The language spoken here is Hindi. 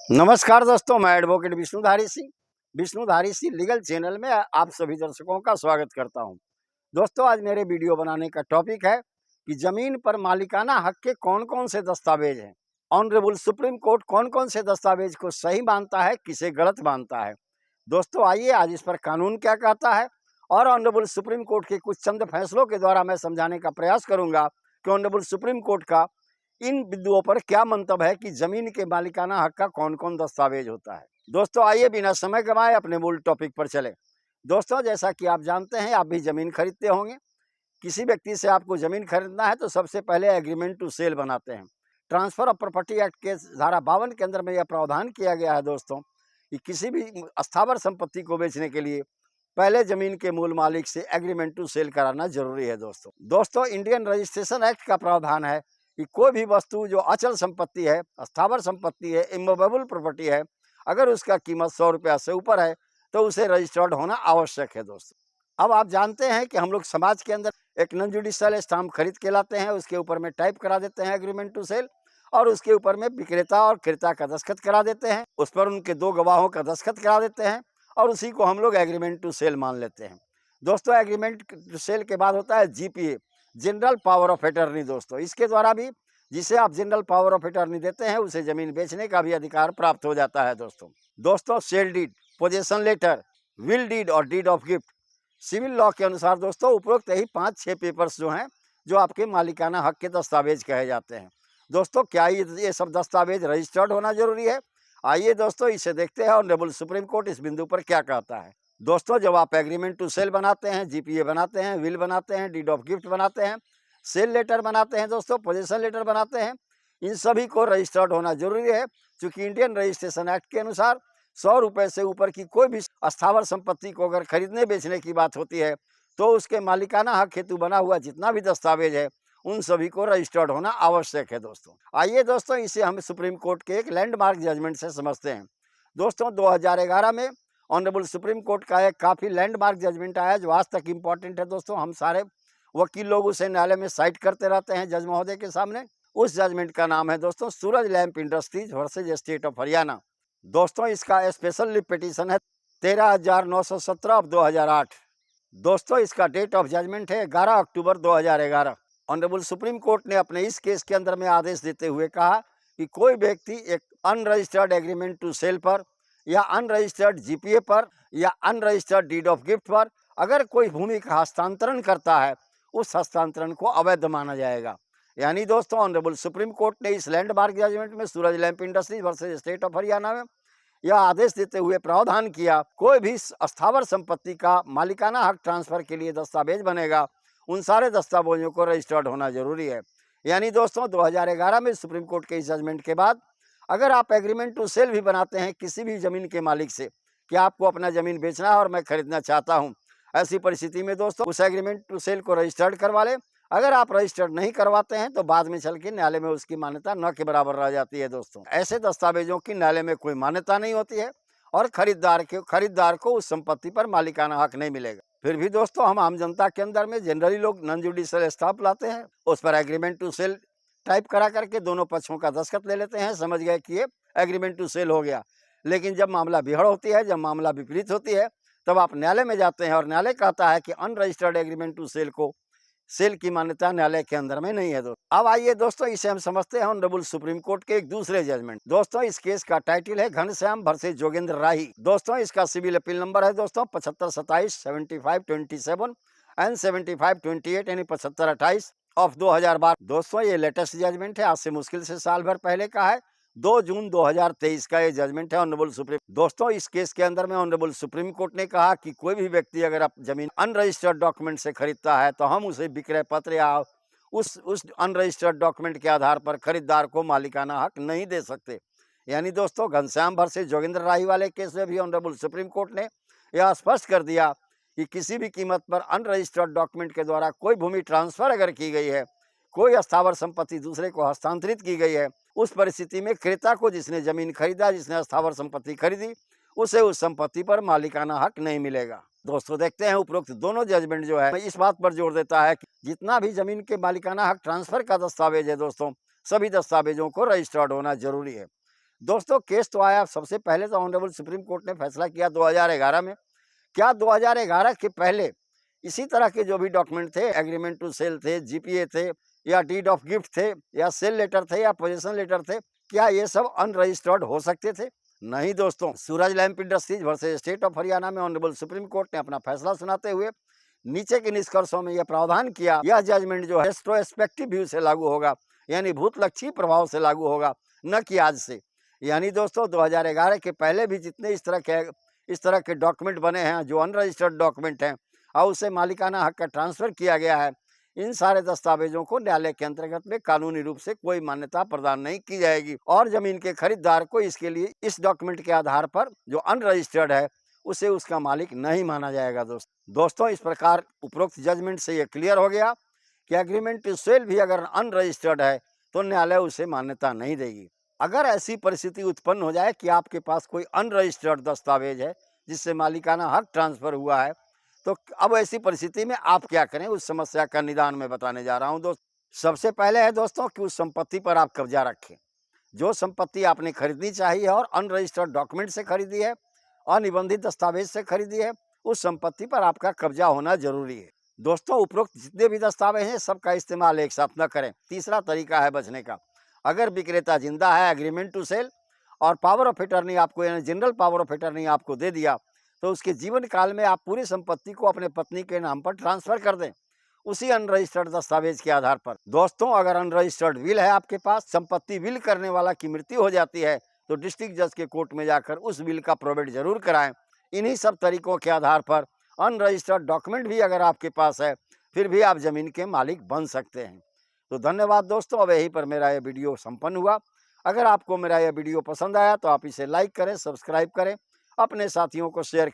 नमस्कार दोस्तों, मैं advocate Vishnudhari Singh legal channel में आप सभी दर्शकों का स्वागत करता हूं। दोस्तों, आज मेरे वीडियो बनाने का टॉपिक है कि जमीन पर मालिकाना हक के कौन कौन से दस्तावेज हैं। ऑनरेबल सुप्रीम कोर्ट कौन कौन से दस्तावेज को सही मानता है, किसे गलत मानता है। दोस्तों, आइए आज इस पर कानून क्या कहता है और ऑनरेबल सुप्रीम कोर्ट के कुछ चंद फैसलों के द्वारा मैं समझाने का प्रयास करूंगा कि ऑनरेबल सुप्रीम कोर्ट का इन बिंदुओं पर क्या मंतव्य है कि जमीन के मालिकाना हक का कौन कौन दस्तावेज होता है। दोस्तों, आइए बिना समय गंवाए अपने मूल टॉपिक पर चले। दोस्तों, जैसा कि आप जानते हैं, आप भी जमीन खरीदते होंगे। किसी व्यक्ति से आपको जमीन खरीदना है तो सबसे पहले एग्रीमेंट टू सेल बनाते हैं। ट्रांसफर ऑफ प्रॉपर्टी एक्ट के धारा 52 के अंदर में यह प्रावधान किया गया है दोस्तों कि किसी भी अस्थावर संपत्ति को बेचने के लिए पहले जमीन के मूल मालिक से एग्रीमेंट टू सेल कराना जरूरी है। दोस्तों, इंडियन रजिस्ट्रेशन एक्ट का प्रावधान है कि कोई भी वस्तु जो अचल संपत्ति है, अस्थावर संपत्ति है, इमूवेबल प्रॉपर्टी है, अगर उसका कीमत 100 रुपया से ऊपर है तो उसे रजिस्टर्ड होना आवश्यक है। दोस्तों, अब आप जानते हैं कि हम लोग समाज के अंदर एक नॉन जुडिशियल स्टाम्प खरीद के लाते हैं, उसके ऊपर में टाइप करा देते हैं एग्रीमेंट टू सेल, और उसके ऊपर में विक्रेता और क्रेता का दस्तखत करा देते हैं, उस पर उनके 2 गवाहों का दस्तखत करा देते हैं और उसी को हम लोग एग्रीमेंट टू सेल मान लेते हैं। दोस्तों, एग्रीमेंट टू सेल के बाद होता है GPA, general power of attorney. दोस्तों, इसके द्वारा भी जिसे आप जनरल पावर ऑफ अटर्नी देते हैं उसे जमीन बेचने का भी अधिकार प्राप्त हो जाता है। दोस्तों, sale deed, possession letter, will deed और deed of gift. Civil law के अनुसार दोस्तों उपरोक्त यही 5-6 पेपर्स जो हैं जो आपके मालिकाना हक के दस्तावेज कहे जाते हैं। दोस्तों, क्या ये सब दस्तावेज रजिस्टर्ड होना जरूरी है? आइए दोस्तों, इसे देखते हैं ऑनरेबल सुप्रीम कोर्ट इस बिंदु पर क्या कहता है। दोस्तों, जब आप एग्रीमेंट टू सेल बनाते हैं, जीपीए बनाते हैं, विल बनाते हैं, डीड ऑफ गिफ्ट बनाते हैं, सेल लेटर बनाते हैं, दोस्तों पोजीशन लेटर बनाते हैं, इन सभी को रजिस्टर्ड होना जरूरी है। क्योंकि इंडियन रजिस्ट्रेशन एक्ट के अनुसार 100 रुपए से ऊपर की कोई भी अस्थावर संपत्ति को अगर खरीदने बेचने की बात होती है तो उसके मालिकाना हक हेतु बना हुआ जितना भी दस्तावेज है उन सभी को रजिस्टर्ड होना आवश्यक है। आइए दोस्तों, इसे हम सुप्रीम कोर्ट के एक लैंडमार्क जजमेंट से समझते हैं। दोस्तों, 2011 में ऑनरेबल सुप्रीम कोर्ट का एक काफ़ी लैंडमार्क जजमेंट आया जो आज तक इम्पॉर्टेंट है। दोस्तों, हम सारे वकील लोग उसे न्यायालय में साइट करते रहते हैं जज महोदय के सामने। उस जजमेंट का नाम है दोस्तों Suraj lamp industries versus state of Haryana. दोस्तों, इसका स्पेशल लिव पिटीशन है 13,917/2008। दोस्तों, इसका डेट ऑफ जजमेंट है 11 अक्टूबर 2011। ऑनरेबल सुप्रीम कोर्ट ने अपने इस केस के अंदर में आदेश देते हुए कहा कि कोई व्यक्ति एक अनरजिस्टर्ड एग्रीमेंट टू सेल पर या अनरजिस्टर्ड जीपीए पर या अनरजिस्टर्ड डीड ऑफ गिफ्ट पर अगर कोई भूमि का हस्तांतरण करता है उस हस्तांतरण को अवैध माना जाएगा। यानी दोस्तों, ऑनरेबल सुप्रीम कोर्ट ने इस लैंडमार्क जजमेंट में Suraj lamp industries versus state of Haryana में यह आदेश देते हुए प्रावधान किया, कोई भी अस्थावर संपत्ति का मालिकाना हक ट्रांसफर के लिए दस्तावेज बनेगा, उन सारे दस्तावेजों को रजिस्टर्ड होना जरूरी है। यानी दोस्तों, 2011 में सुप्रीम कोर्ट के इस जजमेंट के बाद अगर आप एग्रीमेंट टू सेल भी बनाते हैं किसी भी जमीन के मालिक से कि आपको अपना जमीन बेचना है और मैं खरीदना चाहता हूं, ऐसी परिस्थिति में दोस्तों उस एग्रीमेंट टू सेल को रजिस्टर्ड करवा लें। अगर आप रजिस्टर्ड नहीं करवाते हैं तो बाद में चल के न्यायालय में उसकी मान्यता न के बराबर रह जाती है। दोस्तों, ऐसे दस्तावेजों की न्यायालय में कोई मान्यता नहीं होती है और खरीदार को उस संपत्ति पर मालिकाना हक नहीं मिलेगा। फिर भी दोस्तों, हम आम जनता के अंदर में जनरली लोग नॉन जुडिशियल स्टाम्प लाते हैं, उस पर एग्रीमेंट टू सेल टाइप करा करके दोनों पक्षों का दस्तखत ले लेते हैं, समझ गए कि ये एग्रीमेंट टू सेल हो गया। लेकिन जब मामला बिगड़ होती है, जब मामला विपरीत होती है, तब आप न्यायालय में जाते हैं और न्यायालय कहता है कि अनरजिस्टर्ड एग्रीमेंट टू सेल को सेल की मान्यता न्यायालय के अंदर में नहीं है। अब आइए दोस्तों, इसे हम समझते हैं ऑनरेबल सुप्रीम कोर्ट के एक दूसरे जजमेंट। दोस्तों, इस केस का टाइटल है घनश्याम वर्सेज जोगेंद्र राही। दोस्तों, इसका सिविल अपील नंबर है दोस्तों 7527 7527 एंड 7528 यानी 7528 ऑफ 2012। दोस्तों, ये लेटेस्ट जजमेंट है, आज से मुश्किल से साल भर पहले का है। 2 जून 2023 का ये जजमेंट है ऑनरेबल सुप्रीम। दोस्तों, इस केस के अंदर में ऑनरेबल सुप्रीम कोर्ट ने कहा कि कोई भी व्यक्ति अगर आप जमीन अनरजिस्टर्ड डॉक्यूमेंट से खरीदता है तो हम उसे विक्रय पत्र या उस अनरजिस्टर्ड डॉक्यूमेंट के आधार पर खरीदार को मालिकाना हक नहीं दे सकते। यानी दोस्तों, घनश्याम वर्सेज जोगेंद्र राही वाले केस में भी ऑनरेबल सुप्रीम कोर्ट ने यह स्पष्ट कर दिया कि किसी भी कीमत पर अनरजिस्टर्ड डॉक्यूमेंट के द्वारा कोई भूमि ट्रांसफर अगर की गई है, कोई अस्थावर संपत्ति दूसरे को हस्तांतरित की गई है, उस परिस्थिति में क्रेता को जिसने जमीन खरीदा, जिसने अस्थावर संपत्ति खरीदी, उसे उस संपत्ति पर मालिकाना हक नहीं मिलेगा। दोस्तों, देखते हैं उपरोक्त दोनों जजमेंट जो है इस बात पर जोर देता है कि जितना भी जमीन के मालिकाना हक ट्रांसफर का दस्तावेज है दोस्तों, सभी दस्तावेजों को रजिस्टर्ड होना जरूरी है। दोस्तों केस तो आया, सबसे पहले तो ऑनरेबल सुप्रीम कोर्ट ने फैसला किया 2011 में। क्या 2011 के पहले इसी तरह के जो भी डॉक्यूमेंट थे, एग्रीमेंट टू सेल थे, जीपीए थे, या डीड ऑफ गिफ्ट थे, या सेल लेटर थे, या पोजीशन लेटर थे, क्या ये सब अनरजिस्टर्ड हो सकते थे? नहीं दोस्तों। Suraj lamp industries versus state of Haryana में ऑनरेबल सुप्रीम कोर्ट ने अपना फैसला सुनाते हुए नीचे के निष्कर्षों में यह प्रावधान किया, यह जजमेंट जो है रेट्रोस्पेक्टिव व्यू से लागू होगा, यानी भूतलक्षी प्रभाव से लागू होगा, न कि आज से। यानी दोस्तों 2011 के पहले भी जितने इस तरह के डॉक्यूमेंट बने हैं जो अनरजिस्टर्ड डॉक्यूमेंट हैं और उसे मालिकाना हक का ट्रांसफर किया गया है, इन सारे दस्तावेजों को न्यायालय के अंतर्गत में कानूनी रूप से कोई मान्यता प्रदान नहीं की जाएगी और जमीन के खरीदार को इसके लिए इस डॉक्यूमेंट के आधार पर जो अनरजिस्टर्ड है उसे उसका मालिक नहीं माना जाएगा। दोस्तों इस प्रकार उपरोक्त जजमेंट से यह क्लियर हो गया कि एग्रीमेंट टू सेल भी अगर अनरजिस्टर्ड है तो न्यायालय उसे मान्यता नहीं देगी। अगर ऐसी परिस्थिति उत्पन्न हो जाए कि आपके पास कोई अनरजिस्टर्ड दस्तावेज है जिससे मालिकाना हक ट्रांसफर हुआ है, तो अब ऐसी परिस्थिति में आप क्या करें, उस समस्या का निदान मैं बताने जा रहा हूं। सबसे पहले है दोस्तों कि उस संपत्ति पर आप कब्जा रखें। जो संपत्ति आपने खरीदनी चाहिए और अनरजिस्टर्ड डॉक्यूमेंट से खरीदी है, अनिबंधित दस्तावेज से खरीदी है, उस संपत्ति पर आपका कब्जा होना जरूरी है। दोस्तों उपरोक्त जितने भी दस्तावेज हैं सबका इस्तेमाल एक साथ न करें। तीसरा तरीका है बचने का, अगर विक्रेता जिंदा है, एग्रीमेंट टू सेल और पावर ऑफ अटॉर्नी आपको यानी जनरल पावर ऑफ अटॉर्नी आपको दे दिया, तो उसके जीवन काल में आप पूरी संपत्ति को अपने पत्नी के नाम पर ट्रांसफर कर दें उसी अनरजिस्टर्ड दस्तावेज के आधार पर। दोस्तों अगर अनरजिस्टर्ड विल है आपके पास, संपत्ति विल करने वाला की मृत्यु हो जाती है, तो डिस्ट्रिक्ट जज के कोर्ट में जाकर उस विल का प्रोबेट जरूर कराएं। इन्हीं सब तरीकों के आधार पर अनरजिस्टर्ड डॉक्यूमेंट भी अगर आपके पास है फिर भी आप जमीन के मालिक बन सकते हैं। तो धन्यवाद दोस्तों, अब यहीं पर मेरा यह वीडियो संपन्न हुआ। अगर आपको मेरा यह वीडियो पसंद आया तो आप इसे लाइक करें, सब्सक्राइब करें, अपने साथियों को शेयर करें।